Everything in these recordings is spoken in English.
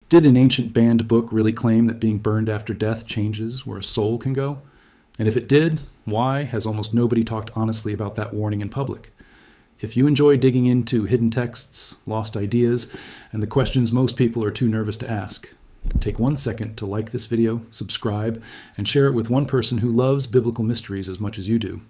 Did an ancient banned book really claim that being burned after death changes where a soul can go? And if it did, why has almost nobody talked honestly about that warning in public? If you enjoy digging into hidden texts, lost ideas, and the questions most people are too nervous to ask, take 1 second to like this video, subscribe, and share it with one person who loves biblical mysteries as much as you do.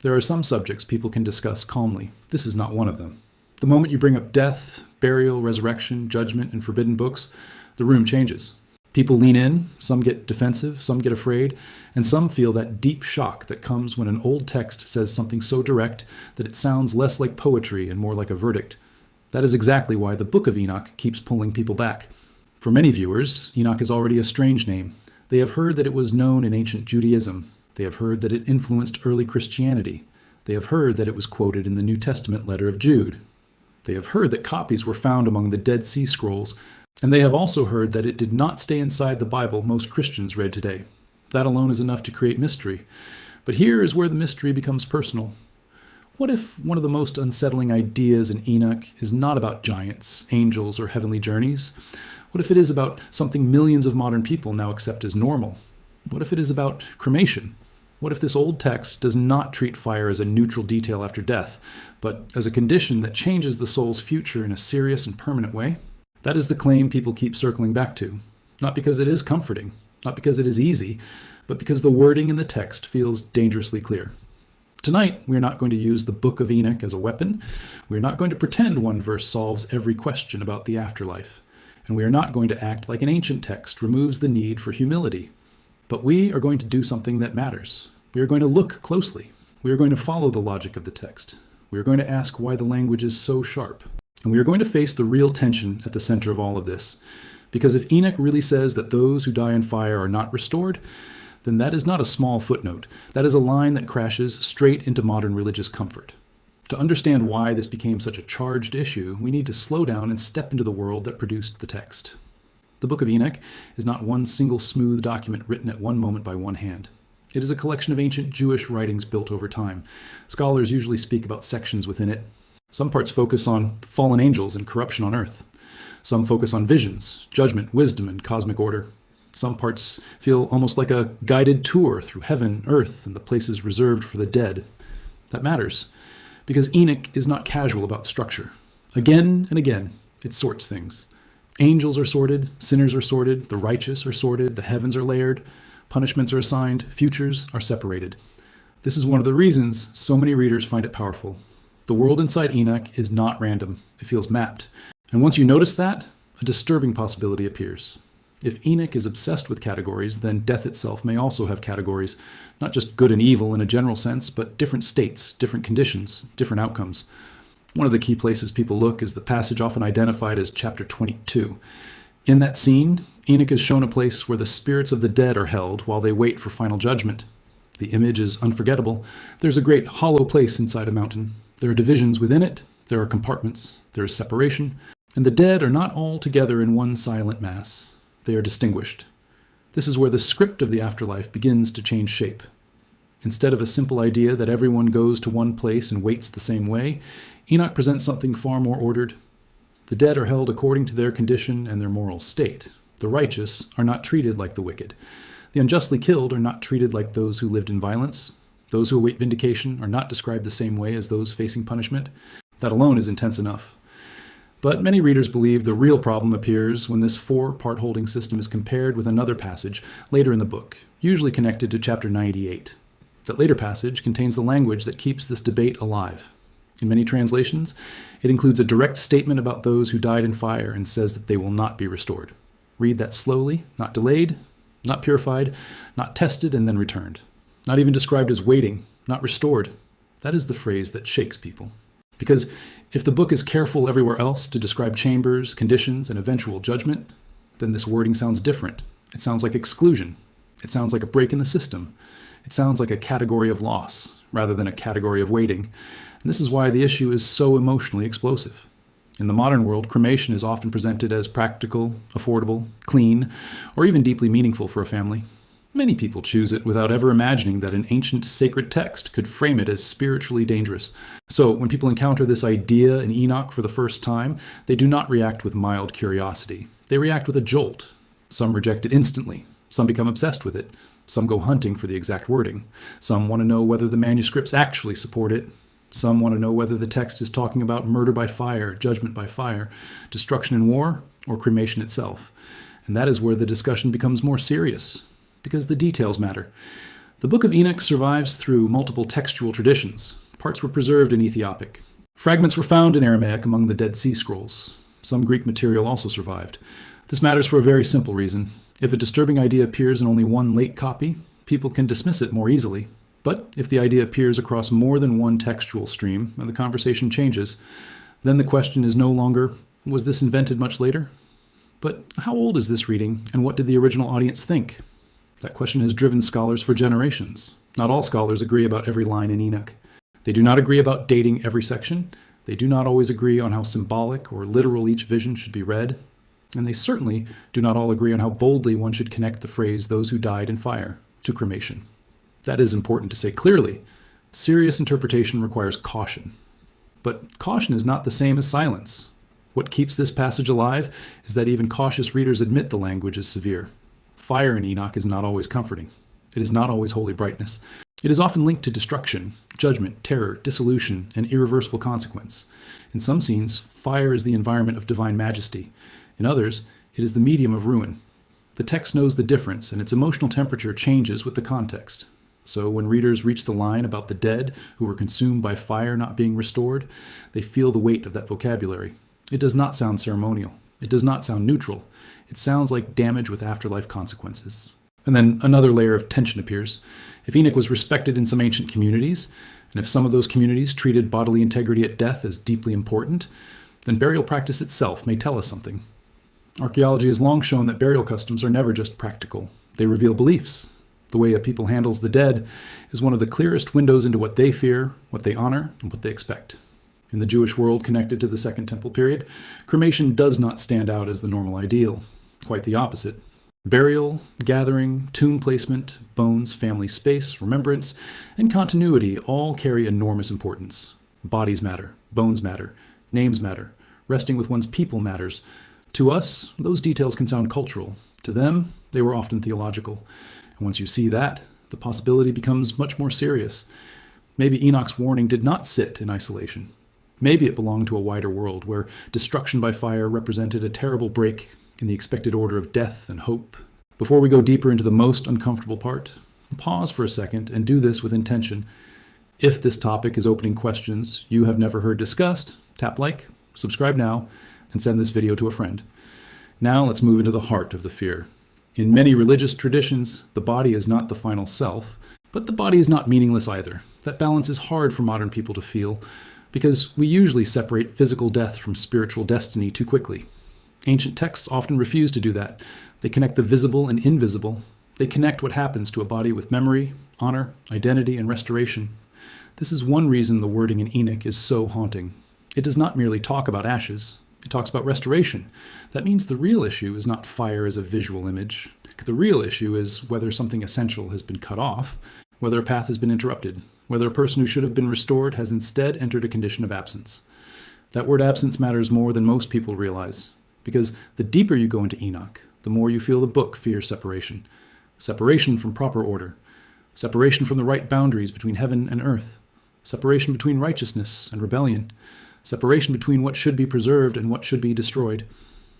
There are some subjects people can discuss calmly. This is not one of them. The moment you bring up death, burial, resurrection, judgment, and forbidden books, the room changes. People lean in, some get defensive, some get afraid, and some feel that deep shock that comes when an old text says something so direct that it sounds less like poetry and more like a verdict. That is exactly why the Book of Enoch keeps pulling people back. For many viewers, Enoch is already a strange name. They have heard that it was known in ancient Judaism. They have heard that it influenced early Christianity. They have heard that it was quoted in the New Testament letter of Jude. They have heard that copies were found among the Dead Sea Scrolls, and they have also heard that it did not stay inside the Bible most Christians read today. That alone is enough to create mystery. But here is where the mystery becomes personal. What if one of the most unsettling ideas in Enoch is not about giants, angels, or heavenly journeys? What if it is about something millions of modern people now accept as normal? What if it is about cremation? What if this old text does not treat fire as a neutral detail after death, but as a condition that changes the soul's future in a serious and permanent way? That is the claim people keep circling back to, not because it is comforting, not because it is easy, but because the wording in the text feels dangerously clear. Tonight, we are not going to use the Book of Enoch as a weapon. We are not going to pretend one verse solves every question about the afterlife. And we are not going to act like an ancient text removes the need for humility. But we are going to do something that matters. We are going to look closely. We are going to follow the logic of the text. We are going to ask why the language is so sharp. And we are going to face the real tension at the center of all of this. Because if Enoch really says that those who die in fire are not restored, then that is not a small footnote. That is a line that crashes straight into modern religious comfort. To understand why this became such a charged issue, we need to slow down and step into the world that produced the text. The Book of Enoch is not one single smooth document written at one moment by one hand. It is a collection of ancient Jewish writings built over time. Scholars usually speak about sections within it. Some parts focus on fallen angels and corruption on earth. Some focus on visions, judgment, wisdom, and cosmic order. Some parts feel almost like a guided tour through heaven, earth, and the places reserved for the dead. That matters, because Enoch is not casual about structure. Again and again, it sorts things. Angels are sorted, sinners are sorted, the righteous are sorted, the heavens are layered, punishments are assigned, futures are separated. This is one of the reasons so many readers find it powerful. The world inside Enoch is not random. It feels mapped. And once you notice that, a disturbing possibility appears. If Enoch is obsessed with categories, then death itself may also have categories, not just good and evil in a general sense, but different states, different conditions, different outcomes. One of the key places people look is the passage often identified as chapter 22. In that scene, Enoch is shown a place where the spirits of the dead are held while they wait for final judgment. The image is unforgettable. There's a great hollow place inside a mountain. There are divisions within it, there are compartments, there is separation, and the dead are not all together in one silent mass. They are distinguished. This is where the script of the afterlife begins to change shape. Instead of a simple idea that everyone goes to one place and waits the same way, Enoch presents something far more ordered. The dead are held according to their condition and their moral state. The righteous are not treated like the wicked. The unjustly killed are not treated like those who lived in violence. Those who await vindication are not described the same way as those facing punishment. That alone is intense enough. But many readers believe the real problem appears when this four-part holding system is compared with another passage later in the book, usually connected to chapter 98. That later passage contains the language that keeps this debate alive. In many translations, it includes a direct statement about those who died in fire and says that they will not be restored. Read that slowly, not delayed, not purified, not tested and then returned. Not even described as waiting, not restored. That is the phrase that shakes people. Because if the book is careful everywhere else to describe chambers, conditions, and eventual judgment, then this wording sounds different. It sounds like exclusion. It sounds like a break in the system. It sounds like a category of loss, rather than a category of waiting. And this is why the issue is so emotionally explosive. In the modern world, cremation is often presented as practical, affordable, clean, or even deeply meaningful for a family. Many people choose it without ever imagining that an ancient sacred text could frame it as spiritually dangerous. So when people encounter this idea in Enoch for the first time, they do not react with mild curiosity. They react with a jolt. Some reject it instantly. Some become obsessed with it. Some go hunting for the exact wording. Some want to know whether the manuscripts actually support it. Some want to know whether the text is talking about murder by fire, judgment by fire, destruction in war, or cremation itself. And that is where the discussion becomes more serious, because the details matter. The Book of Enoch survives through multiple textual traditions. Parts were preserved in Ethiopic. Fragments were found in Aramaic among the Dead Sea Scrolls. Some Greek material also survived. This matters for a very simple reason. If a disturbing idea appears in only one late copy, people can dismiss it more easily. But if the idea appears across more than one textual stream and the conversation changes, then the question is no longer, was this invented much later? But how old is this reading, and what did the original audience think? That question has driven scholars for generations. Not all scholars agree about every line in Enoch. They do not agree about dating every section. They do not always agree on how symbolic or literal each vision should be read. And they certainly do not all agree on how boldly one should connect the phrase, "those who died in fire," to cremation. That is important to say clearly. Serious interpretation requires caution. But caution is not the same as silence. What keeps this passage alive is that even cautious readers admit the language is severe. Fire in Enoch is not always comforting. It is not always holy brightness. It is often linked to destruction, judgment, terror, dissolution, and irreversible consequence. In some scenes, fire is the environment of divine majesty. In others, it is the medium of ruin. The text knows the difference, and its emotional temperature changes with the context. So when readers reach the line about the dead who were consumed by fire not being restored, they feel the weight of that vocabulary. It does not sound ceremonial. It does not sound neutral. It sounds like damage with afterlife consequences. And then another layer of tension appears. If Enoch was respected in some ancient communities, and if some of those communities treated bodily integrity at death as deeply important, then burial practice itself may tell us something. Archaeology has long shown that burial customs are never just practical. They reveal beliefs. The way a people handles the dead is one of the clearest windows into what they fear, what they honor, and what they expect. In the Jewish world connected to the Second Temple period, cremation does not stand out as the normal ideal. Quite the opposite. Burial, gathering, tomb placement, bones, family space, remembrance, and continuity all carry enormous importance. Bodies matter, bones matter, names matter, resting with one's people matters. To us, those details can sound cultural. To them, they were often theological. And once you see that, the possibility becomes much more serious. Maybe Enoch's warning did not sit in isolation. Maybe it belonged to a wider world where destruction by fire represented a terrible break in the expected order of death and hope. Before we go deeper into the most uncomfortable part, pause for a second and do this with intention. If this topic is opening questions you have never heard discussed, tap like, subscribe now, and send this video to a friend. Now let's move into the heart of the fear. In many religious traditions, the body is not the final self, but the body is not meaningless either. That balance is hard for modern people to feel, because we usually separate physical death from spiritual destiny too quickly. Ancient texts often refuse to do that. They connect the visible and invisible. They connect what happens to a body with memory, honor, identity, and restoration. This is one reason the wording in Enoch is so haunting. It does not merely talk about ashes. It talks about restoration. That means the real issue is not fire as a visual image. The real issue is whether something essential has been cut off, whether a path has been interrupted, whether a person who should have been restored has instead entered a condition of absence. That word absence matters more than most people realize, because the deeper you go into Enoch, the more you feel the book fears separation. Separation from proper order. Separation from the right boundaries between heaven and earth. Separation between righteousness and rebellion. Separation between what should be preserved and what should be destroyed.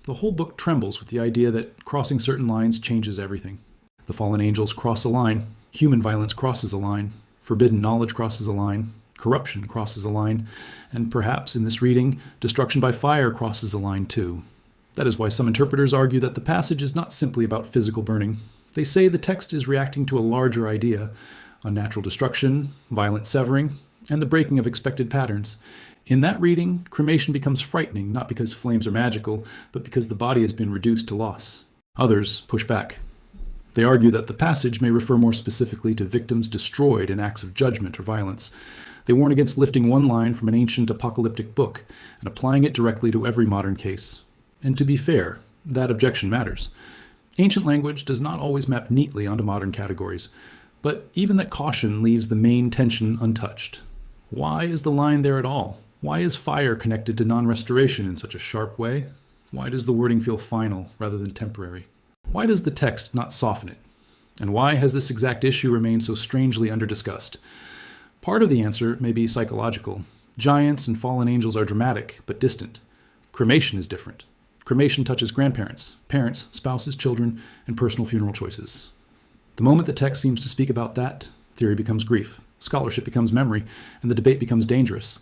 The whole book trembles with the idea that crossing certain lines changes everything. The fallen angels cross a line. Human violence crosses a line. Forbidden knowledge crosses a line. Corruption crosses a line. And perhaps in this reading, destruction by fire crosses a line too. That is why some interpreters argue that the passage is not simply about physical burning. They say the text is reacting to a larger idea, unnatural destruction, violent severing, and the breaking of expected patterns. In that reading, cremation becomes frightening, not because flames are magical, but because the body has been reduced to loss. Others push back. They argue that the passage may refer more specifically to victims destroyed in acts of judgment or violence. They warn against lifting one line from an ancient apocalyptic book and applying it directly to every modern case. And to be fair, that objection matters. Ancient language does not always map neatly onto modern categories, but even that caution leaves the main tension untouched. Why is the line there at all? Why is fire connected to non-restoration in such a sharp way? Why does the wording feel final rather than temporary? Why does the text not soften it? And why has this exact issue remained so strangely under-discussed? Part of the answer may be psychological. Giants and fallen angels are dramatic, but distant. Cremation is different. Cremation touches grandparents, parents, spouses, children, and personal funeral choices. The moment the text seems to speak about that, theory becomes grief, scholarship becomes memory, and the debate becomes dangerous.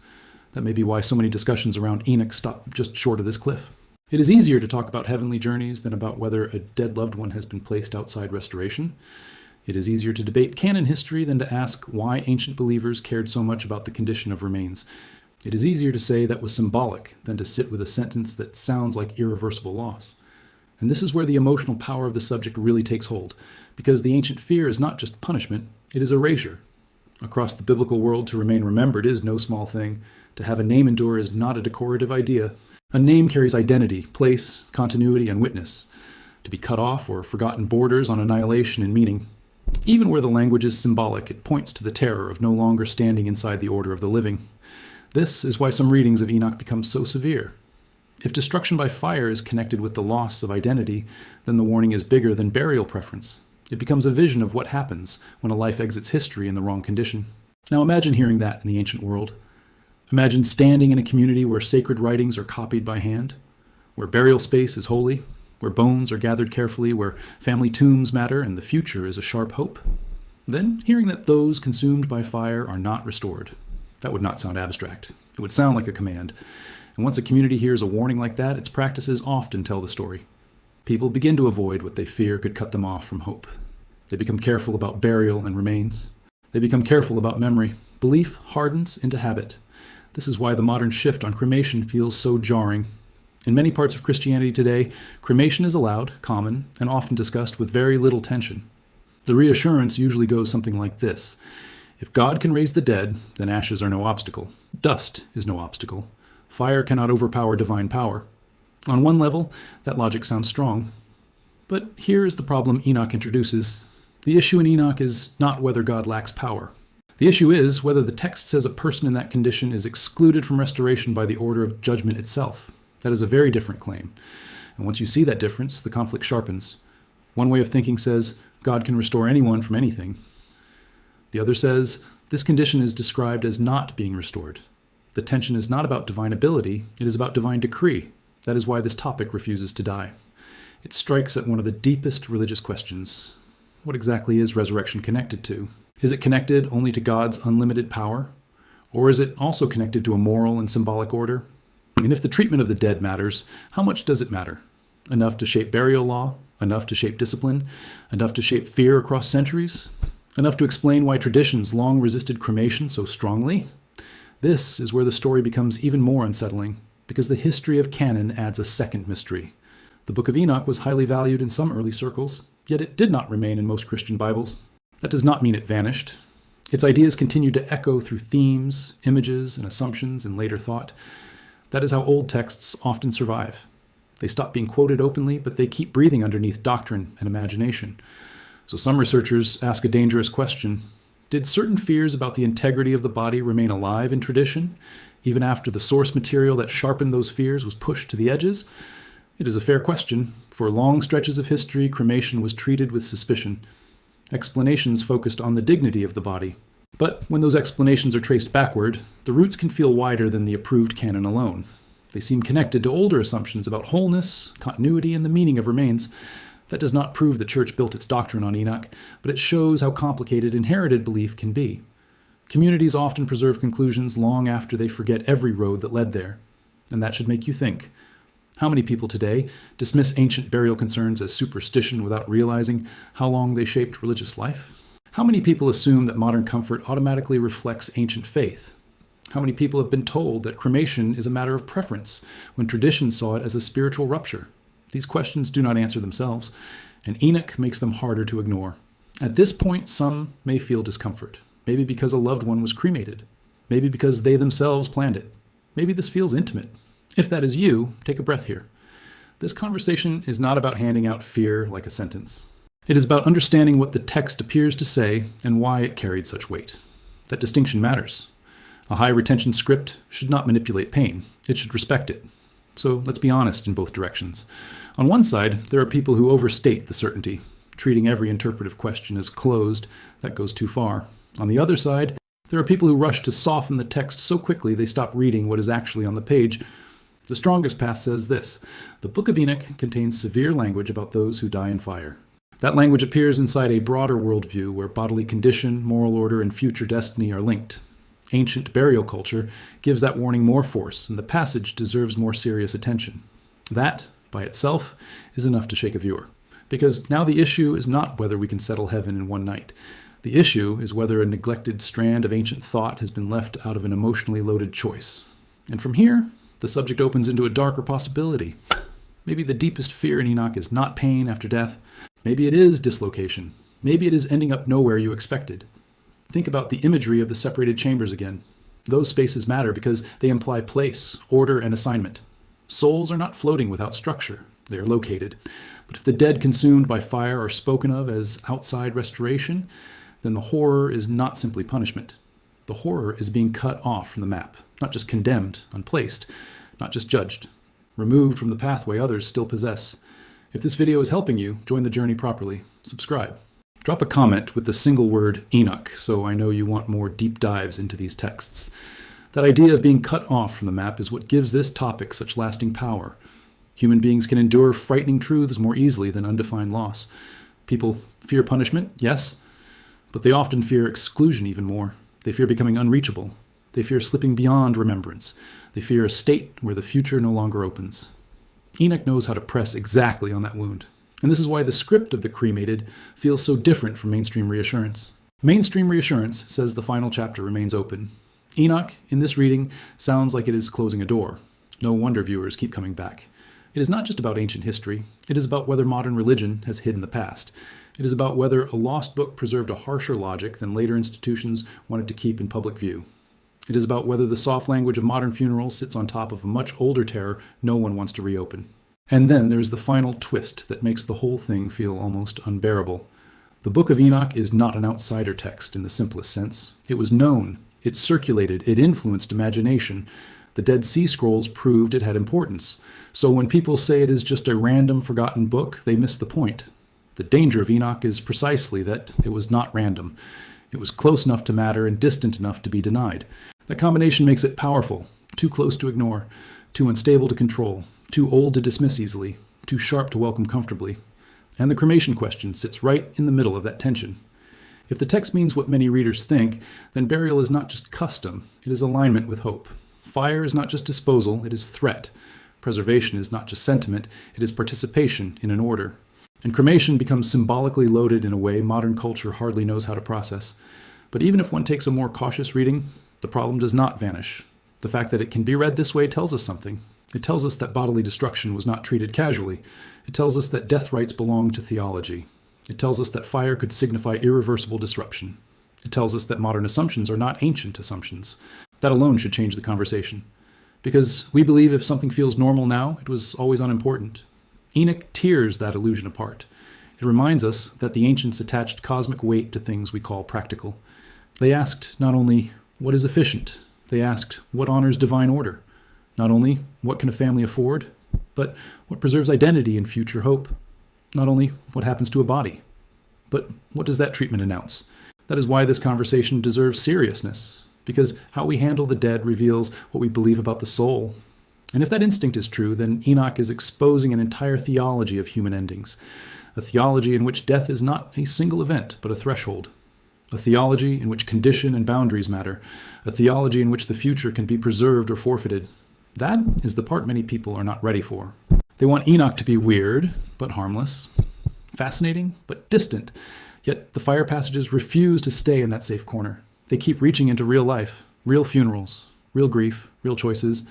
That may be why so many discussions around Enoch stop just short of this cliff. It is easier to talk about heavenly journeys than about whether a dead loved one has been placed outside restoration. It is easier to debate canon history than to ask why ancient believers cared so much about the condition of remains. It is easier to say that was symbolic than to sit with a sentence that sounds like irreversible loss. And this is where the emotional power of the subject really takes hold, because the ancient fear is not just punishment, it is erasure. Across the biblical world, to remain remembered is no small thing. To have a name endure is not a decorative idea. A name carries identity, place, continuity, and witness. To be cut off or forgotten borders on annihilation and meaning. Even where the language is symbolic, it points to the terror of no longer standing inside the order of the living. This is why some readings of Enoch become so severe. If destruction by fire is connected with the loss of identity, then the warning is bigger than burial preference. It becomes a vision of what happens when a life exits history in the wrong condition. Now imagine hearing that in the ancient world. Imagine standing in a community where sacred writings are copied by hand, where burial space is holy, where bones are gathered carefully, where family tombs matter and the future is a sharp hope. Then hearing that those consumed by fire are not restored. That would not sound abstract. It would sound like a command. And once a community hears a warning like that, its practices often tell the story. People begin to avoid what they fear could cut them off from hope. They become careful about burial and remains. They become careful about memory. Belief hardens into habit. This is why the modern shift on cremation feels so jarring. In many parts of Christianity today, cremation is allowed, common, and often discussed with very little tension. The reassurance usually goes something like this. If God can raise the dead, then ashes are no obstacle. Dust is no obstacle. Fire cannot overpower divine power. On one level, that logic sounds strong. But here is the problem Enoch introduces. The issue in Enoch is not whether God lacks power. The issue is whether the text says a person in that condition is excluded from restoration by the order of judgment itself. That is a very different claim. And once you see that difference, the conflict sharpens. One way of thinking says God can restore anyone from anything. The other says this condition is described as not being restored. The tension is not about divine ability, it is about divine decree. That is why this topic refuses to die. It strikes at one of the deepest religious questions. What exactly is resurrection connected to? Is it connected only to God's unlimited power? Or is it also connected to a moral and symbolic order? And if the treatment of the dead matters, how much does it matter? Enough to shape burial law? Enough to shape discipline? Enough to shape fear across centuries? Enough to explain why traditions long resisted cremation so strongly? This is where the story becomes even more unsettling, because the history of canon adds a second mystery. The Book of Enoch was highly valued in some early circles, yet it did not remain in most Christian Bibles. That does not mean it vanished. Its ideas continued to echo through themes, images, and assumptions in later thought. That is how old texts often survive. They stop being quoted openly, but they keep breathing underneath doctrine and imagination. So some researchers ask a dangerous question. Did certain fears about the integrity of the body remain alive in tradition, even after the source material that sharpened those fears was pushed to the edges? It is a fair question. For long stretches of history, cremation was treated with suspicion. Explanations focused on the dignity of the body. But when those explanations are traced backward, the roots can feel wider than the approved canon alone. They seem connected to older assumptions about wholeness, continuity, and the meaning of remains. That does not prove the church built its doctrine on Enoch, but it shows how complicated inherited belief can be. Communities often preserve conclusions long after they forget every road that led there. And that should make you think. How many people today dismiss ancient burial concerns as superstition without realizing how long they shaped religious life? How many people assume that modern comfort automatically reflects ancient faith? How many people have been told that cremation is a matter of preference when tradition saw it as a spiritual rupture? These questions do not answer themselves, and Enoch makes them harder to ignore. At this point, some may feel discomfort. Maybe because a loved one was cremated. Maybe because they themselves planned it. Maybe this feels intimate. If that is you, take a breath here. This conversation is not about handing out fear like a sentence. It is about understanding what the text appears to say and why it carried such weight. That distinction matters. A high retention script should not manipulate pain. It should respect it. So let's be honest in both directions. On one side, there are people who overstate the certainty, treating every interpretive question as closed. That goes too far. On the other side, there are people who rush to soften the text so quickly they stop reading what is actually on the page. The strongest path says this: the Book of Enoch contains severe language about those who die in fire. That language appears inside a broader worldview where bodily condition, moral order, and future destiny are linked. Ancient burial culture gives that warning more force, and the passage deserves more serious attention. That, by itself, is enough to shake a viewer. Because now the issue is not whether we can settle heaven in one night. The issue is whether a neglected strand of ancient thought has been left out of an emotionally loaded choice. And from here, the subject opens into a darker possibility. Maybe the deepest fear in Enoch is not pain after death. Maybe it is dislocation. Maybe it is ending up nowhere you expected. Think about the imagery of the separated chambers again. Those spaces matter because they imply place, order, and assignment. Souls are not floating without structure. They are located. But if the dead consumed by fire are spoken of as outside restoration, then the horror is not simply punishment. The horror is being cut off from the map, not just condemned, unplaced, not just judged, removed from the pathway others still possess. If this video is helping you join the journey properly, subscribe. Drop a comment with the single word Enoch so I know you want more deep dives into these texts. That idea of being cut off from the map is what gives this topic such lasting power. Human beings can endure frightening truths more easily than undefined loss. People fear punishment, yes, but they often fear exclusion even more. They fear becoming unreachable. They fear slipping beyond remembrance. They fear a state where the future no longer opens. Enoch knows how to press exactly on that wound. And this is why the script of the Cremated feels so different from mainstream reassurance. Mainstream reassurance says the final chapter remains open. Enoch, in this reading, sounds like it is closing a door. No wonder viewers keep coming back. It is not just about ancient history. It is about whether modern religion has hidden the past. It is about whether a lost book preserved a harsher logic than later institutions wanted to keep in public view. It is about whether the soft language of modern funerals sits on top of a much older terror no one wants to reopen. And then there's the final twist that makes the whole thing feel almost unbearable. The Book of Enoch is not an outsider text in the simplest sense. It was known, it circulated, it influenced imagination. The Dead Sea Scrolls proved it had importance. So when people say it is just a random, forgotten book, they miss the point. The danger of Enoch is precisely that it was not random. It was close enough to matter and distant enough to be denied. That combination makes it powerful, too close to ignore, too unstable to control, too old to dismiss easily, too sharp to welcome comfortably. And the cremation question sits right in the middle of that tension. If the text means what many readers think, then burial is not just custom, it is alignment with hope. Fire is not just disposal, it is threat. Preservation is not just sentiment, it is participation in an order. And cremation becomes symbolically loaded in a way modern culture hardly knows how to process. But even if one takes a more cautious reading, the problem does not vanish. The fact that it can be read this way tells us something. It tells us that bodily destruction was not treated casually. It tells us that death rites belong to theology. It tells us that fire could signify irreversible disruption. It tells us that modern assumptions are not ancient assumptions. That alone should change the conversation. Because we believe if something feels normal now, it was always unimportant. Enoch tears that illusion apart. It reminds us that the ancients attached cosmic weight to things we call practical. They asked not only, what is efficient? They asked, what honors divine order? Not only, what can a family afford? But what preserves identity and future hope? Not only, what happens to a body? But what does that treatment announce? That is why this conversation deserves seriousness. Because how we handle the dead reveals what we believe about the soul. And if that instinct is true, then Enoch is exposing an entire theology of human endings. A theology in which death is not a single event, but a threshold. A theology in which condition and boundaries matter. A theology in which the future can be preserved or forfeited. That is the part many people are not ready for. They want Enoch to be weird, but harmless. Fascinating, but distant. Yet the fire passages refuse to stay in that safe corner. They keep reaching into real life, real funerals, real grief, real choices.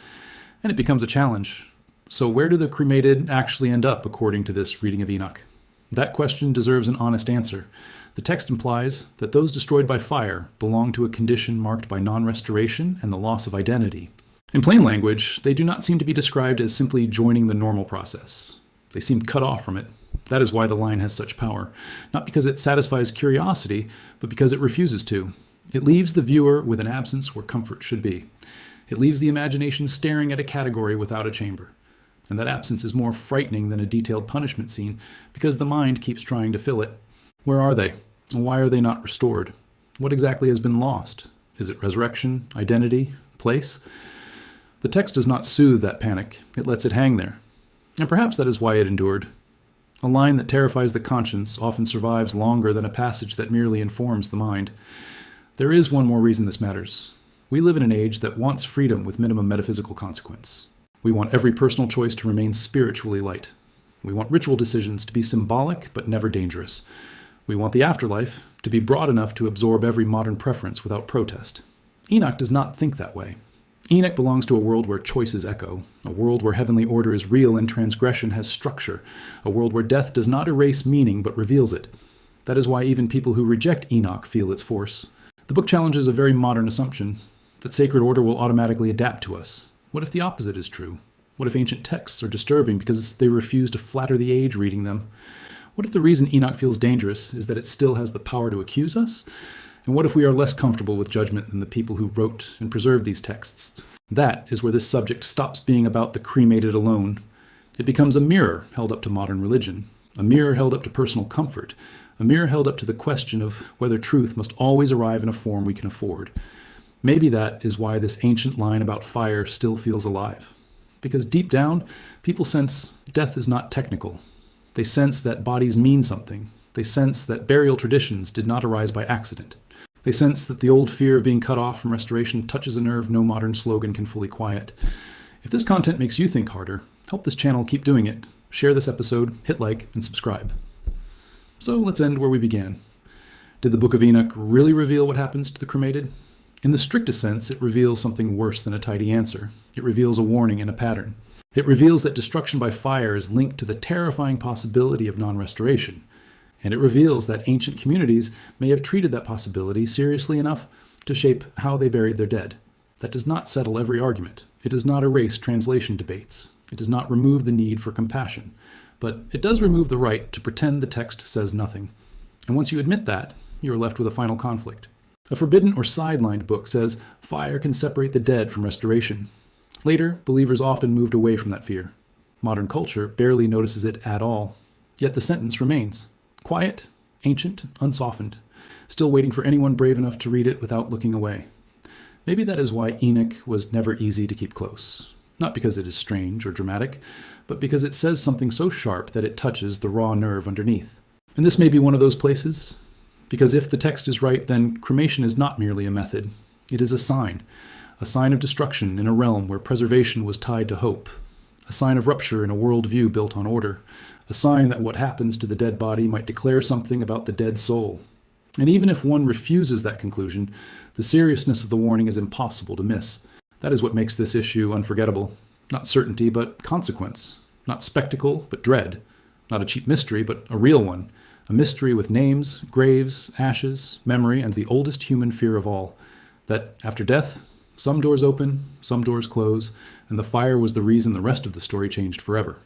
And it becomes a challenge. So where do the cremated actually end up according to this reading of Enoch? That question deserves an honest answer. The text implies that those destroyed by fire belong to a condition marked by non-restoration and the loss of identity. In plain language, they do not seem to be described as simply joining the normal process. They seem cut off from it. That is why the line has such power. Not because it satisfies curiosity, but because it refuses to. It leaves the viewer with an absence where comfort should be. It leaves the imagination staring at a category without a chamber. and that absence is more frightening than a detailed punishment scene because the mind keeps trying to fill it. Where are they? Why are they not restored? What exactly has been lost? Is it resurrection, identity, place? The text does not soothe that panic. It lets it hang there. And perhaps that is why it endured. A line that terrifies the conscience often survives longer than a passage that merely informs the mind. There is one more reason this matters. We live in an age that wants freedom with minimum metaphysical consequence. We want every personal choice to remain spiritually light. We want ritual decisions to be symbolic but never dangerous. We want the afterlife to be broad enough to absorb every modern preference without protest. Enoch does not think that way. Enoch belongs to a world where choices echo, a world where heavenly order is real and transgression has structure, a world where death does not erase meaning but reveals it. That is why even people who reject Enoch feel its force. The book challenges a very modern assumption, that sacred order will automatically adapt to us. What if the opposite is true? What if ancient texts are disturbing because they refuse to flatter the age reading them? What if the reason Enoch feels dangerous is that it still has the power to accuse us? And what if we are less comfortable with judgment than the people who wrote and preserved these texts? That is where this subject stops being about the cremated alone. It becomes a mirror held up to modern religion, a mirror held up to personal comfort, a mirror held up to the question of whether truth must always arrive in a form we can afford. Maybe that is why this ancient line about fire still feels alive. Because deep down, people sense death is not technical. They sense that bodies mean something. They sense that burial traditions did not arise by accident. They sense that the old fear of being cut off from restoration touches a nerve no modern slogan can fully quiet. If this content makes you think harder, help this channel keep doing it. Share this episode, hit like, and subscribe. So let's end where we began. Did the Book of Enoch really reveal what happens to the cremated? In the strictest sense, it reveals something worse than a tidy answer. It reveals a warning and a pattern. It reveals that destruction by fire is linked to the terrifying possibility of non-restoration. And it reveals that ancient communities may have treated that possibility seriously enough to shape how they buried their dead. That does not settle every argument. It does not erase translation debates. It does not remove the need for compassion. But it does remove the right to pretend the text says nothing. And once you admit that, you are left with a final conflict. A forbidden or sidelined book says fire can separate the dead from restoration. Later, believers often moved away from that fear. Modern culture barely notices it at all. Yet the sentence remains. Quiet, ancient, unsoftened, still waiting for anyone brave enough to read it without looking away. Maybe that is why Enoch was never easy to keep close. Not because it is strange or dramatic, but because it says something so sharp that it touches the raw nerve underneath. And this may be one of those places, because if the text is right, then cremation is not merely a method. It is a sign of destruction in a realm where preservation was tied to hope, a sign of rupture in a worldview built on order, a sign that what happens to the dead body might declare something about the dead soul. And even if one refuses that conclusion, the seriousness of the warning is impossible to miss. That is what makes this issue unforgettable. Not certainty, but consequence. Not spectacle, but dread. Not a cheap mystery, but a real one. A mystery with names, graves, ashes, memory, and the oldest human fear of all. That after death, some doors open, some doors close, and the fire was the reason the rest of the story changed forever.